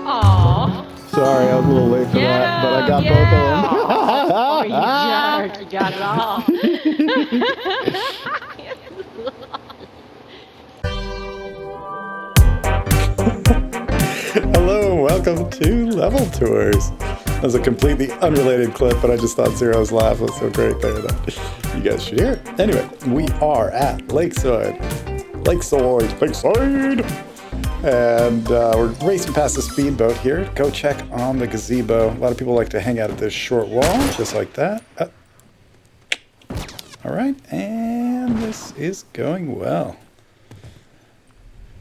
Aww. Sorry, I was a little late for that, but I got Oh, you jerk. You got it all. Hello, welcome to Level Tours. That was a completely unrelated clip, but I just thought Zero's laugh was so great there that you guys should hear it. Anyway, we are at Lakeside. And we're racing past the speedboat here. Go check on the gazebo. A lot of people like to hang out at this short wall, just like that. All right, and this is going well.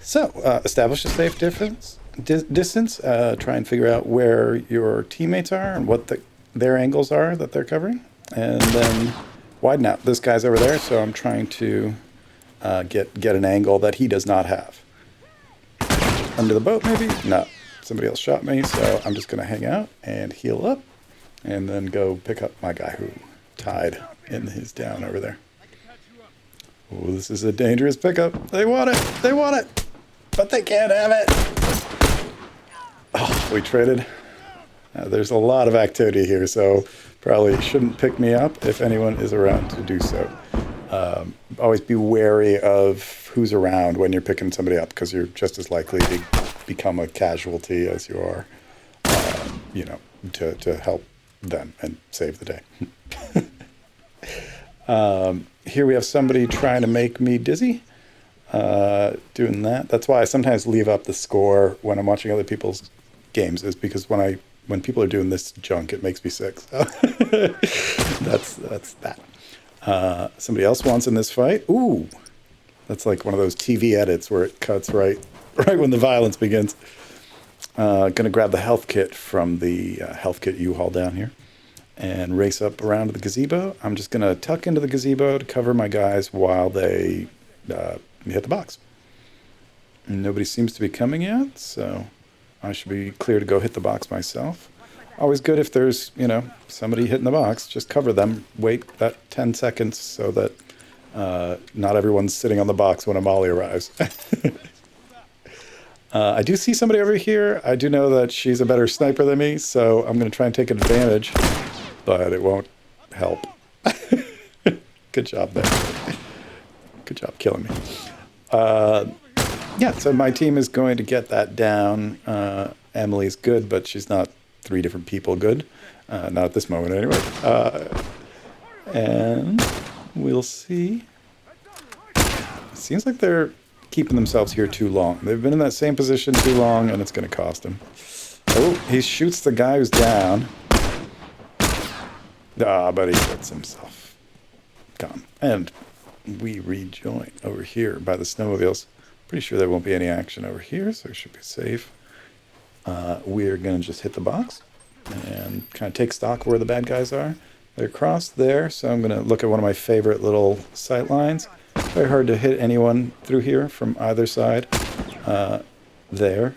So, establish a safe distance. Try and figure out where your teammates are and what their angles are that they're covering. And then widen out. This guy's over there, so I'm trying to get an angle that he does not have. Under the boat, maybe? No. Somebody else shot me, so I'm just going to hang out and heal up and then go pick up my guy who tied in his down over there. Oh, this is a dangerous pickup. They want it. They want it. But they can't have it. Oh, we traded. There's a lot of activity here, so probably shouldn't pick me up if anyone is around to do so. Always be wary of who's around when you're picking somebody up, because you're just as likely to become a casualty as you are, to help them and save the day. Here we have somebody trying to make me dizzy. Doing that. That's why I sometimes leave up the score when I'm watching other people's games, is because when people are doing this junk, it makes me sick. So that's that. Somebody else wants in this fight. Ooh, that's like one of those TV edits where it cuts right when the violence begins. Gonna grab the health kit from the health kit U-Haul down here and race up around to the gazebo. I'm just gonna tuck into the gazebo to cover my guys while they hit the box. Nobody seems to be coming yet, so I should be clear to go hit the box myself. Always good if there's, somebody hitting the box, just cover them, wait that 10 seconds so that not everyone's sitting on the box when a molly arrives. I do see somebody over here. I do know that she's a better sniper than me, so I'm going to try and take advantage, but it won't help. Good job there. Good job killing me. So my team is going to get that down. Emily's good, but she's not 3 different people good. Not at this moment, anyway. And we'll see. Seems like they're keeping themselves here too long. They've been in that same position too long, and it's going to cost them. Oh, he shoots the guy who's down. But he hits himself. Gone. And we rejoin over here by the snowmobiles. Pretty sure there won't be any action over here, so it should be safe. We're going to just hit the box and kind of take stock where the bad guys are. They're across there, so I'm going to look at one of my favorite little sight lines. Very hard to hit anyone through here from either side. There.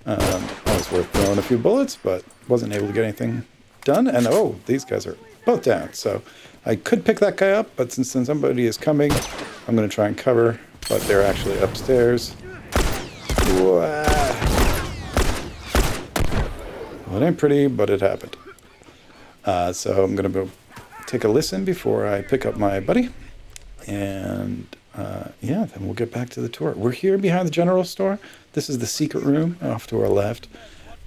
That was worth throwing a few bullets, but wasn't able to get anything done. And these guys are both down, so I could pick that guy up, but since somebody is coming, I'm going to try and cover, but they're actually upstairs. Well, it ain't pretty, but it happened. So I'm going to go take a listen before I pick up my buddy. And then we'll get back to the tour. We're here behind the general store. This is the secret room off to our left.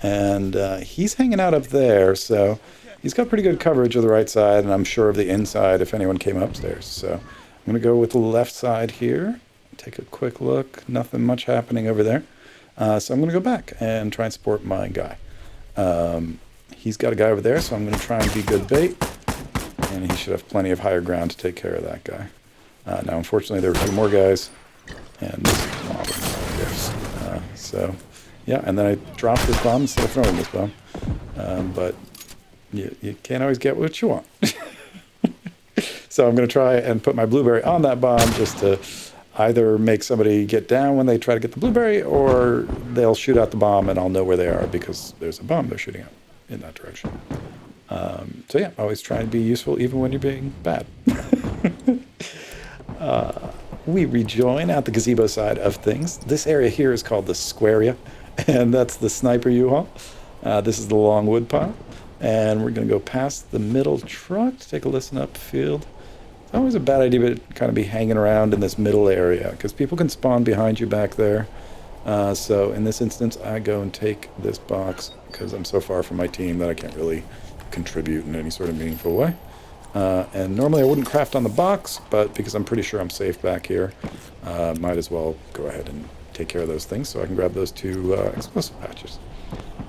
And he's hanging out up there, so he's got pretty good coverage of the right side, and I'm sure of the inside if anyone came upstairs. So I'm going to go with the left side here. Take a quick look. Nothing much happening over there. So I'm going to go back and try and support my guy. He's got a guy over there, so I'm going to try and be good bait. And he should have plenty of higher ground to take care of that guy. Now, unfortunately, there were 2 more guys. And this mob of guys. And then I dropped this bomb instead of throwing this bomb. But you can't always get what you want. So I'm going to try and put my blueberry on that bomb just to either make somebody get down when they try to get the blueberry, or they'll shoot out the bomb and I'll know where they are because there's a bomb they're shooting out in that direction. Always try and be useful even when you're being bad. we rejoin at the gazebo side of things. This area here is called the Squarea, and that's the sniper U-Haul. This is the long wood pile, and we're going to go past the middle truck to take a listen upfield. It's always a bad idea to kind of be hanging around in this middle area, because people can spawn behind you back there. So in this instance, I go and take this box, because I'm so far from my team that I can't really contribute in any sort of meaningful way. And normally I wouldn't craft on the box, but because I'm pretty sure I'm safe back here, might as well go ahead and take care of those things so I can grab those 2 explosive patches.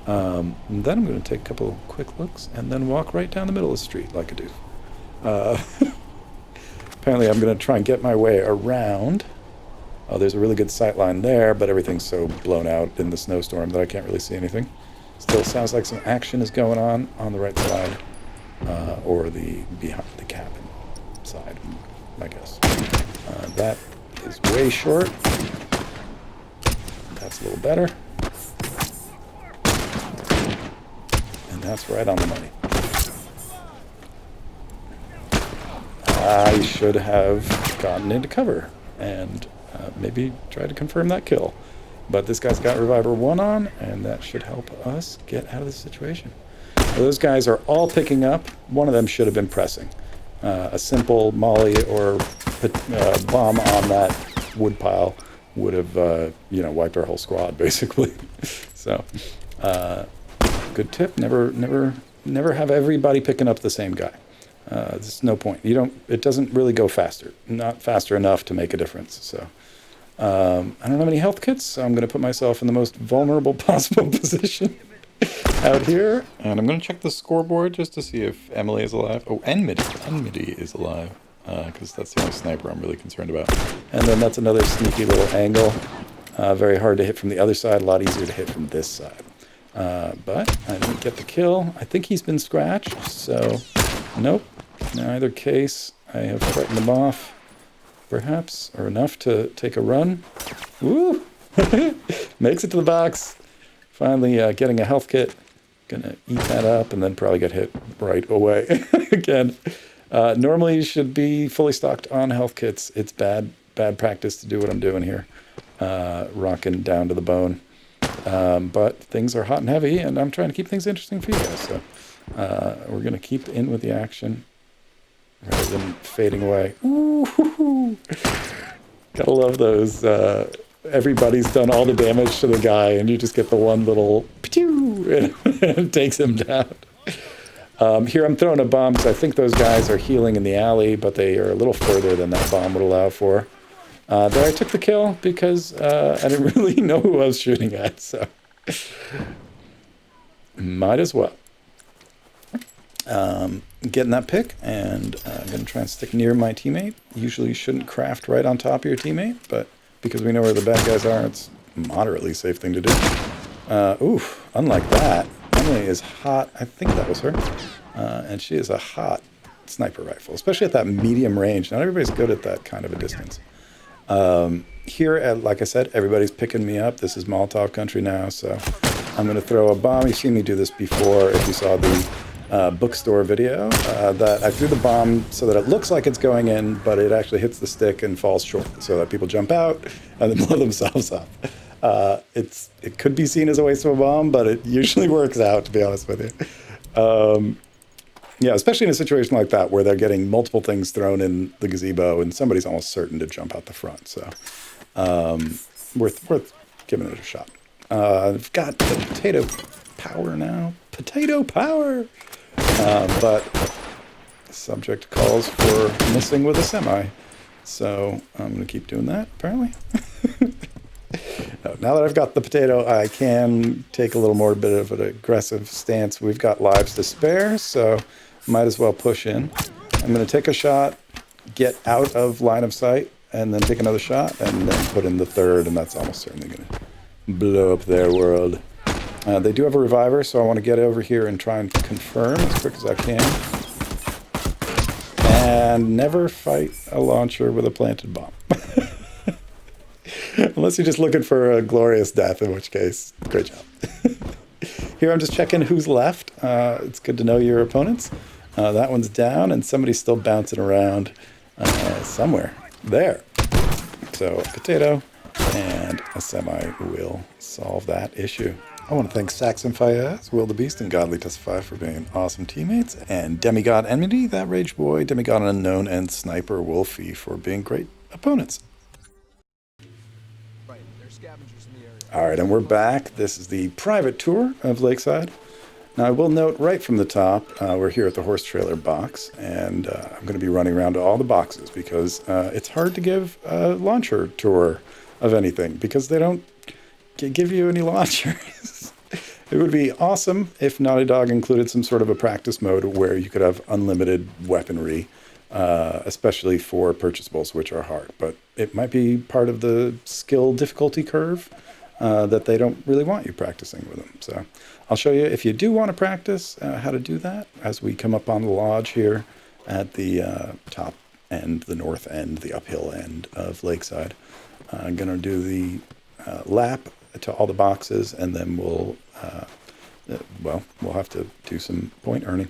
And then I'm going to take a couple quick looks and then walk right down the middle of the street like I do. Apparently I'm going to try and get my way around. Oh, there's a really good sight line there, but everything's so blown out in the snowstorm that I can't really see anything. Still sounds like some action is going on the right side. Or the behind the cabin side, I guess. That is way short. That's a little better. And that's right on the money. I should have gotten into cover and maybe tried to confirm that kill. But this guy's got Reviver 1 on, and that should help us get out of this situation. Those guys are all picking up. One of them should have been pressing. A simple molly or bomb on that wood pile would have, wiped our whole squad, basically. So, good tip: never have everybody picking up the same guy. There's no point. It doesn't really go faster. Not faster enough to make a difference. So, I don't have any health kits, so I'm going to put myself in the most vulnerable possible position out here, and I'm going to check the scoreboard just to see if Emily is alive. Oh, Enmity is alive, because that's the only sniper I'm really concerned about. And then that's another sneaky little angle. Very hard to hit from the other side, a lot easier to hit from this side. But I didn't get the kill. I think he's been scratched, so nope. In either case, I have frightened them off, perhaps, or enough to take a run. Woo! Makes it to the box. Finally getting a health kit. Gonna eat that up and then probably get hit right away again. Normally you should be fully stocked on health kits. It's bad practice to do what I'm doing here. Rocking down to the bone. But things are hot and heavy, and I'm trying to keep things interesting for you guys. So we're gonna keep in with the action rather than fading away. Ooh, gotta love those. Everybody's done all the damage to the guy, and you just get the one little pew, and it takes him down. Here I'm throwing a bomb, because I think those guys are healing in the alley, but they are a little further than that bomb would allow for. There I took the kill, because I didn't really know who I was shooting at, so might as well. Getting that pick, and I'm going to try and stick near my teammate. Usually you shouldn't craft right on top of your teammate, but because we know where the bad guys are, it's a moderately safe thing to do. Oof, unlike that, Emily is hot. I think that was her. And she is a hot sniper rifle, especially at that medium range. Not everybody's good at that kind of a distance. Here, like I said, everybody's picking me up. This is Molotov country now, so I'm going to throw a bomb. You've seen me do this before if you saw the bookstore video, that I threw the bomb so that it looks like it's going in, but it actually hits the stick and falls short, so that people jump out and then blow themselves up. It could be seen as a waste of a bomb, but it usually works out, to be honest with you. Yeah, especially in a situation like that where they're getting multiple things thrown in the gazebo and somebody's almost certain to jump out the front. So worth giving it a shot. I've got the potato power now. Potato power! But subject calls for missing with a semi. So I'm going to keep doing that, apparently. Now that I've got the potato, I can take a little more bit of an aggressive stance. We've got lives to spare, so might as well push in. I'm going to take a shot, get out of line of sight, and then take another shot, and then put in the third, and that's almost certainly going to blow up their world. They do have a reviver, so I want to get over here and try and confirm as quick as I can. And never fight a launcher with a planted bomb. Unless you're just looking for a glorious death, in which case, great job. Here I'm just checking who's left. It's good to know your opponents. That one's down, and somebody's still bouncing around somewhere. There. So a potato and a semi will solve that issue. I want to thank Saxon Fayez, Will the Beast, and Godly Testify for being awesome teammates, and Demigod Enmity, That Rage Boy, Demigod Unknown, and Sniper Wolfie for being great opponents. All right, and we're back. This is the private tour of Lakeside. Now, I will note right from the top, we're here at the horse trailer box, and I'm going to be running around to all the boxes because it's hard to give a launcher tour of anything because they don't give you any launchers. It would be awesome if Naughty Dog included some sort of a practice mode where you could have unlimited weaponry, especially for purchasables, which are hard. But it might be part of the skill difficulty curve that they don't really want you practicing with them. So I'll show you, if you do want to practice, how to do that as we come up on the lodge here at the top end, the north end, the uphill end of Lakeside. I'm going to do the lap to all the boxes, and then we'll have to do some point earning.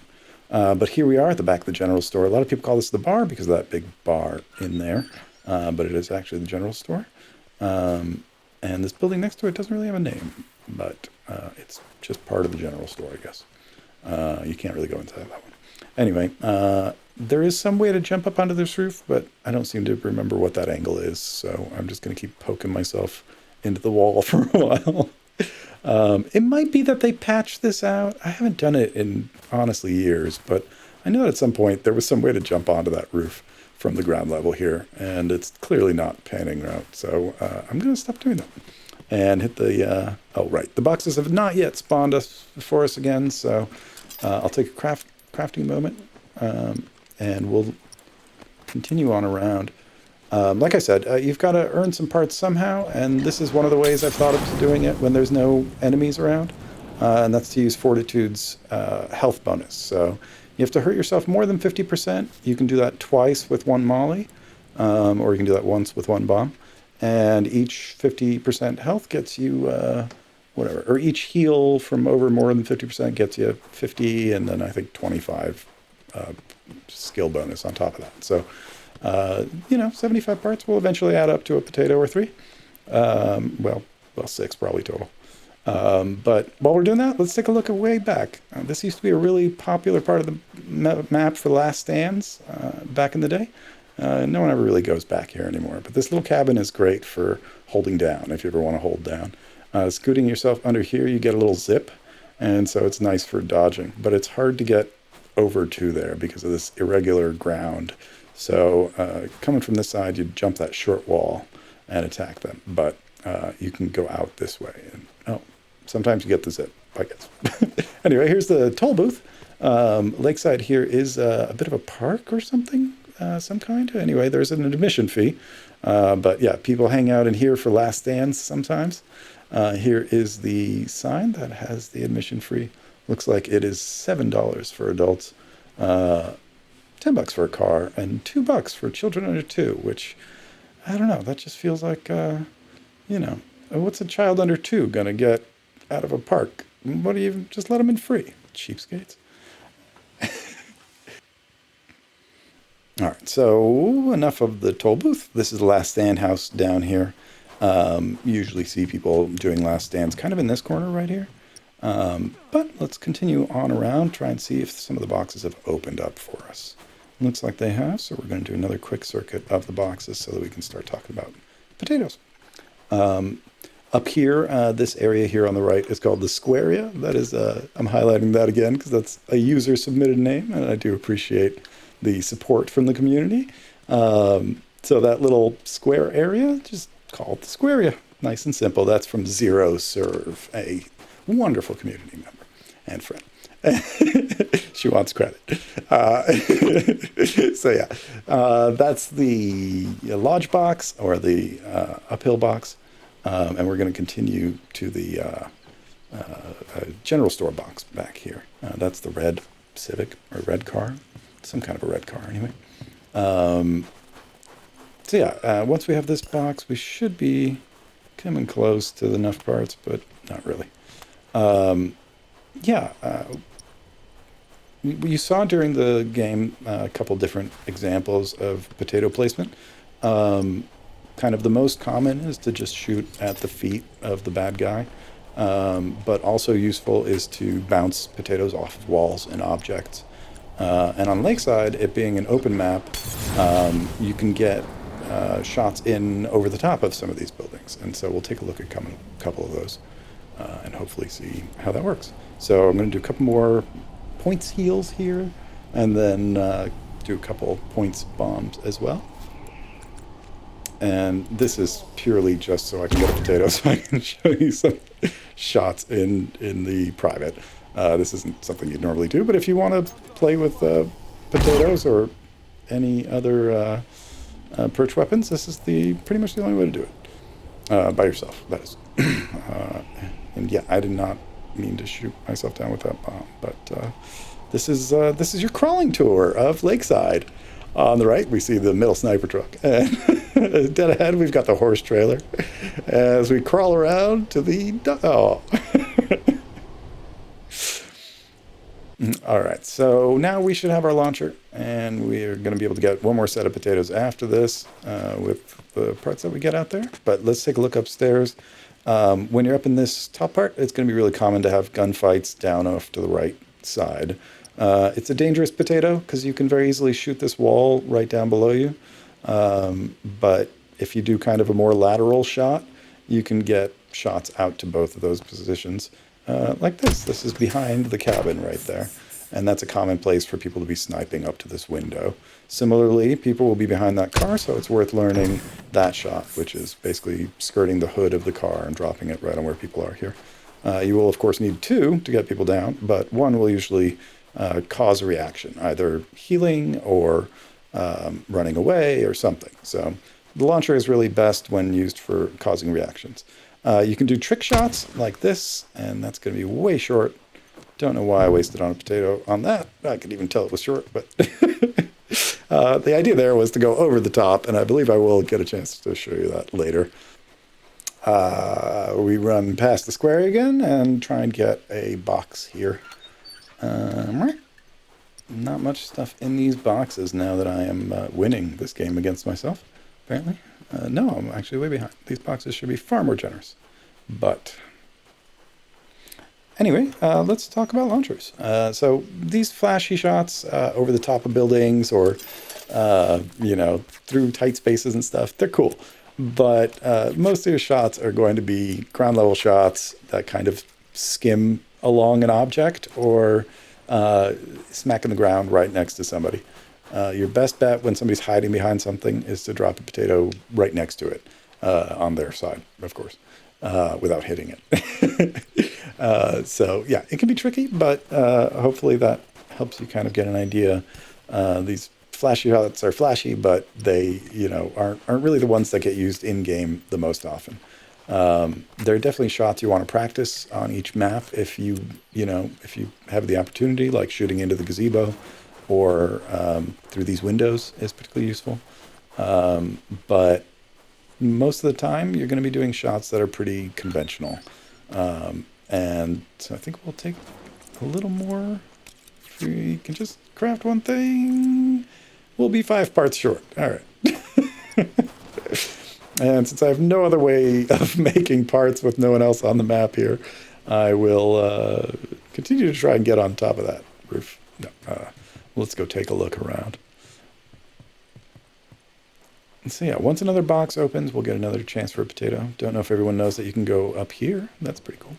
But here we are at the back of the general store. A lot of people call this the bar because of that big bar in there, but it is actually the general store. And this building next to it doesn't really have a name, but it's just part of the general store, I guess. You can't really go inside that one. Anyway, there is some way to jump up onto this roof, but I don't seem to remember what that angle is, so I'm just going to keep poking myself into the wall for a while. It might be that they patched this out. I haven't done it in, honestly, years, but I know that at some point there was some way to jump onto that roof from the ground level here, and it's clearly not panning out, so I'm going to stop doing that and hit the, oh, right, the boxes have not yet spawned for us again, so I'll take a crafting moment, and we'll continue on around. Like I said, you've got to earn some parts somehow, and this is one of the ways I've thought of doing it when there's no enemies around, and that's to use Fortitude's health bonus. So you have to hurt yourself more than 50%. You can do that twice with one molly, or you can do that once with one bomb, and each 50% health gets you whatever, or each heal from over more than 50% gets you 50, and then I think 25 skill bonus on top of that. So 75 parts will eventually add up to a potato or 3. Well, 6 probably total. But while we're doing that, let's take a look at way back. This used to be a really popular part of the map for Last Stands back in the day. No one ever really goes back here anymore. But this little cabin is great for holding down, if you ever want to hold down. Scooting yourself under here, you get a little zip, and so it's nice for dodging. But it's hard to get over to there because of this irregular ground. So coming from this side, you jump that short wall and attack them. But you can go out this way. And sometimes you get the zip, I guess. Anyway, here's the toll booth. Lakeside here is a bit of a park or something, some kind. Anyway, there's an admission fee. But yeah, people hang out in here for last stands sometimes. Here is the sign that has the admission free. Looks like it is $7 for adults. $10 for a car, and $2 for children under 2, which, I don't know, that just feels like, what's a child under 2 gonna get out of a park? What do you, just let them in free, cheapskates. All right, so enough of the toll booth. This is the last stand house down here. Usually see people doing last stands kind of in this corner right here. But let's continue on around, try and see if some of the boxes have opened up for us. Looks like they have, so we're going to do another quick circuit of the boxes so that we can start talking about potatoes. Up here, this area here on the right is called the Squarea. That is, I'm highlighting that again because that's a user-submitted name, and I do appreciate the support from the community. So that little square area, just call it the Squarea. Nice and simple. That's from Zero Serve, a wonderful community member and friend. She wants credit. So yeah, that's the lodge box or the uphill box, and we're going to continue to the general store box back here. That's the red Civic or red car, some kind of a red car anyway. So yeah, once we have this box, we should be coming close to enough parts, but not really. You saw during the game a couple different examples of potato placement. kind of the most common is to just shoot at the feet of the bad guy. But also useful is to bounce potatoes off of walls and objects. And on Lakeside, it being an open map, you can get shots in over the top of some of these buildings. And so we'll take a look at a couple of those and hopefully see how that works. So I'm going to do a couple more points heals here, and then do a couple points bombs as well. And this is purely just so I can get a potato so I can show you some shots in the private. This isn't something you'd normally do, but if you want to play with potatoes or any other perch weapons, this is pretty much the only way to do it. By yourself, that is. And yeah, I did not mean to shoot myself down with that bomb, but this is your crawling tour of Lakeside. On the right, we see the middle sniper truck, and dead ahead, we've got the horse trailer. As we crawl around to the All right, so now we should have our launcher, and we're going to be able to get one more set of potatoes after this with the parts that we get out there. But let's take a look upstairs. When you're up in this top part, it's going to be really common to have gunfights down off to the right side. It's a dangerous potato because you can very easily shoot this wall right down below you. But if you do kind of a more lateral shot, you can get shots out to both of those positions. Like this. This is behind the cabin right there. And that's a common place for people to be sniping up to this window. Similarly, people will be behind that car, so it's worth learning that shot, which is basically skirting the hood of the car and dropping it right on where people are here. You will, of course, need two to get people down, but one will usually cause a reaction, either healing or running away or something. So the launcher is really best when used for causing reactions. You can do trick shots like this, and that's going to be way short. Don't know why I wasted on a potato on that. I could even tell it was short, but the idea there was to go over the top, and I believe I will get a chance to show you that later. We run past the square again and try and get a box here. Not much stuff in these boxes now that I am winning this game against myself, apparently. No, I'm actually way behind. These boxes should be far more generous. But anyway, let's talk about launchers. So these flashy shots over the top of buildings or, through tight spaces and stuff, they're cool. But most of your shots are going to be ground level shots that kind of skim along an object or smack in the ground right next to somebody. Your best bet when somebody's hiding behind something is to drop a potato right next to it, on their side, of course, without hitting it. So yeah, it can be tricky, but hopefully that helps you kind of get an idea. These flashy shots are flashy, but they, aren't really the ones that get used in game the most often. There are definitely shots you want to practice on each map if you have the opportunity, like shooting into the gazebo or through these windows is particularly useful. But most of the time, you're going to be doing shots that are pretty conventional. And so I think we'll take a little more. If we can just craft one thing, we'll be 5 parts short. All right. And since I have no other way of making parts with no one else on the map here, I will continue to try and get on top of that roof. No, let's go take a look around. So yeah, once another box opens, we'll get another chance for a potato. Don't know if everyone knows that you can go up here. That's pretty cool.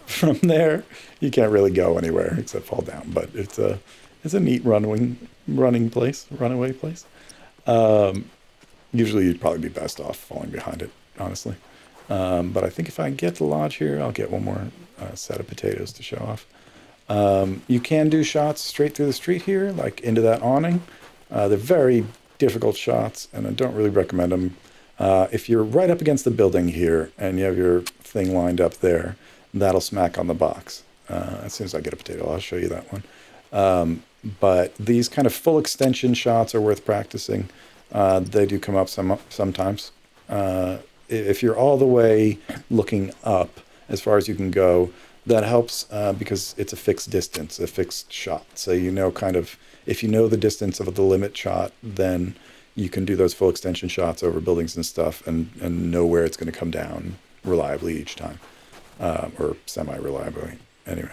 From there, you can't really go anywhere except fall down, but it's a neat runaway place. Usually you'd probably be best off falling behind it, honestly. But I think if I get the lodge here, I'll get one more set of potatoes to show off. You can do shots straight through the street here, like into that awning. They're very difficult shots, and I don't really recommend them. If you're right up against the building here and you have your thing lined up there, that'll smack on the box. As soon as I get a potato, I'll show you that one. But these kind of full extension shots are worth practicing. They do come up sometimes. If you're all the way looking up as far as you can go, that helps because it's a fixed distance, a fixed shot. So kind of, if you know the distance of the limit shot, then you can do those full extension shots over buildings and stuff and know where it's going to come down reliably each time, or semi-reliably. Anyway,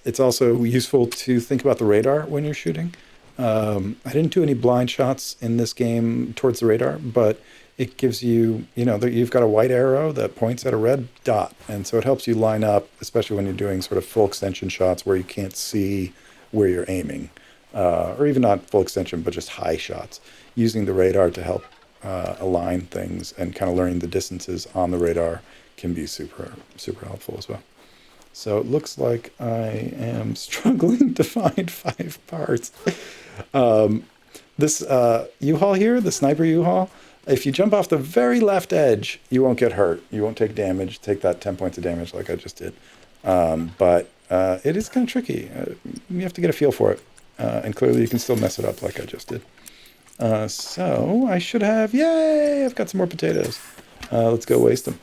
it's also useful to think about the radar when you're shooting. I didn't do any blind shots in this game towards the radar, but it gives you, you've got a white arrow that points at a red dot. And so it helps you line up, especially when you're doing sort of full extension shots where you can't see where you're aiming, or even not full extension, but just high shots, using the radar to help align things, and kind of learning the distances on the radar can be super, super helpful as well. So it looks like I am struggling to find 5 parts. This U-Haul here, the sniper U-Haul, if you jump off the very left edge, you won't get hurt. You won't take damage, take that 10 points of damage like I just did. But it is kind of tricky. You have to get a feel for it. And clearly you can still mess it up like I just did. So I should have, yay, I've got some more potatoes. Let's go waste them.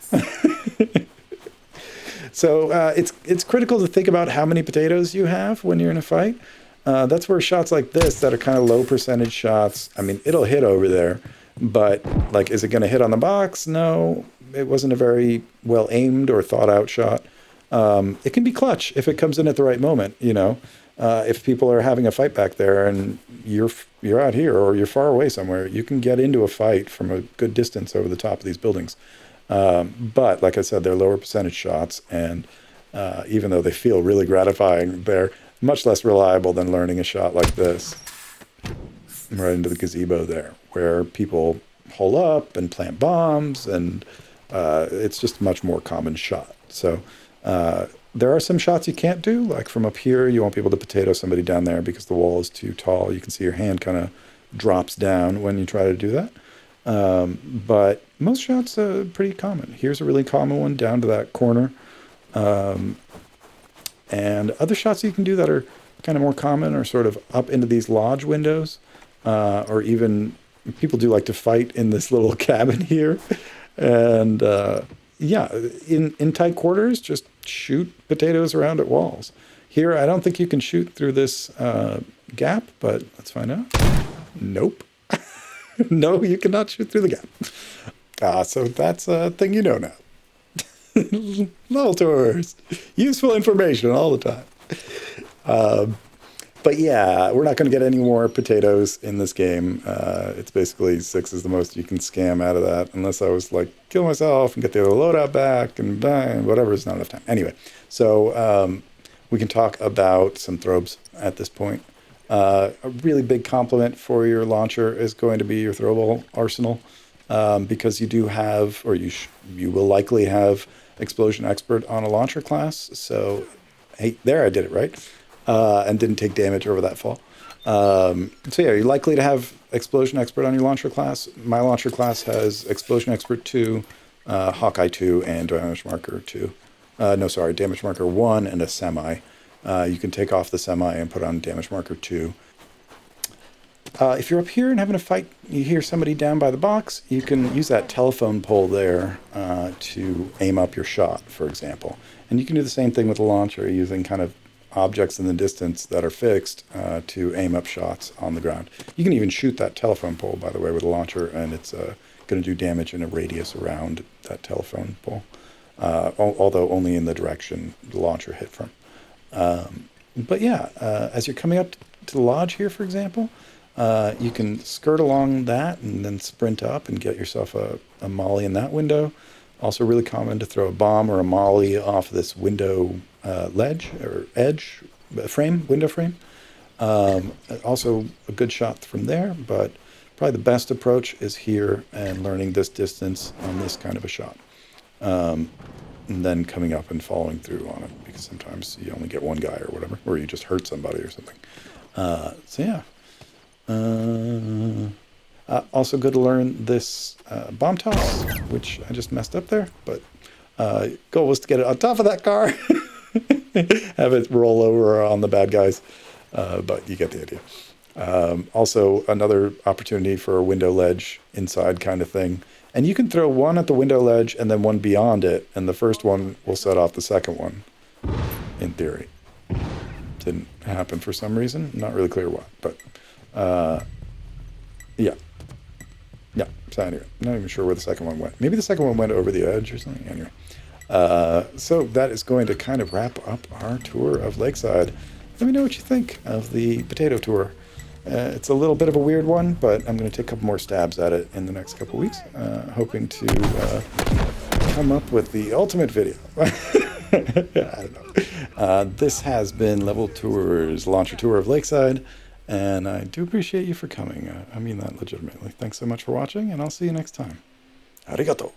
So it's critical to think about how many potatoes you have when you're in a fight. That's where shots like this that are kind of low percentage shots, I mean, it'll hit over there, but like, is it going to hit on the box? No, it wasn't a very well aimed or thought out shot. It can be clutch if it comes in at the right moment, if people are having a fight back there and you're out here or you're far away somewhere, you can get into a fight from a good distance over the top of these buildings. But like I said, they're lower percentage shots, and even though they feel really gratifying, they're much less reliable than learning a shot like this right into the gazebo there, where people hole up and plant bombs, and it's just a much more common shot. So there are some shots you can't do, like from up here, you won't be able to potato somebody down there because the wall is too tall. You can see your hand kind of drops down when you try to do that. But most shots are pretty common. Here's a really common one down to that corner. And other shots you can do that are kind of more common are sort of up into these lodge windows, or even people do like to fight in this little cabin here. And in tight quarters, just shoot potatoes around at walls. Here, I don't think you can shoot through this gap, but let's find out. Nope. No, you cannot shoot through the gap. So that's a thing you know now. Little tours. Useful information all the time. But yeah, we're not going to get any more potatoes in this game. It's basically 6 is the most you can scam out of that, unless I was like, kill myself and get the other loadout back and whatever, it's not enough time. Anyway, so we can talk about some throwbs at this point. A really big compliment for your launcher is going to be your throwable arsenal, because you do have, or you will likely have Explosion Expert on a launcher class. So, hey, there I did it right, and didn't take damage over that fall. So yeah, you're likely to have Explosion Expert on your launcher class. My launcher class has Explosion Expert 2, Hawkeye 2, and Damage Marker 2. Damage Marker 1 and a Semi. You can take off the Semi and put on Damage Marker 2. If you're up here and having a fight, you hear somebody down by the box, you can use that telephone pole there to aim up your shot, for example. And you can do the same thing with the launcher, using kind of objects in the distance that are fixed to aim up shots on the ground. You can even shoot that telephone pole, by the way, with a launcher, and it's going to do damage in a radius around that telephone pole, although only in the direction the launcher hit from. But yeah, as you're coming up to the lodge here, for example, you can skirt along that and then sprint up and get yourself a molly in that window. Also really common to throw a bomb or a molly off this window ledge or edge window frame. Also a good shot from there, but probably the best approach is here and learning this distance on this kind of a shot. And then coming up and following through on it, because sometimes you only get one guy or whatever, or you just hurt somebody or something. So yeah. Also good to learn this bomb toss, which I just messed up there, but goal was to get it on top of that car, have it roll over on the bad guys, but you get the idea. Also another opportunity for a window ledge inside kind of thing. And you can throw one at the window ledge and then one beyond it, and the first one will set off the second one, in theory. Didn't happen for some reason. Not really clear why, but Yeah. Yeah. So anyway, not even sure where the second one went. Maybe the second one went over the edge or something. Anyway. So that is going to kind of wrap up our tour of Lakeside. Let me know what you think of the potato tour. It's a little bit of a weird one, but I'm going to take a couple more stabs at it in the next couple weeks, hoping to come up with the ultimate video. I don't know. This has been Level Tours Launcher Tour of Lakeside, and I do appreciate you for coming. I mean that legitimately. Thanks so much for watching, and I'll see you next time. Arigato.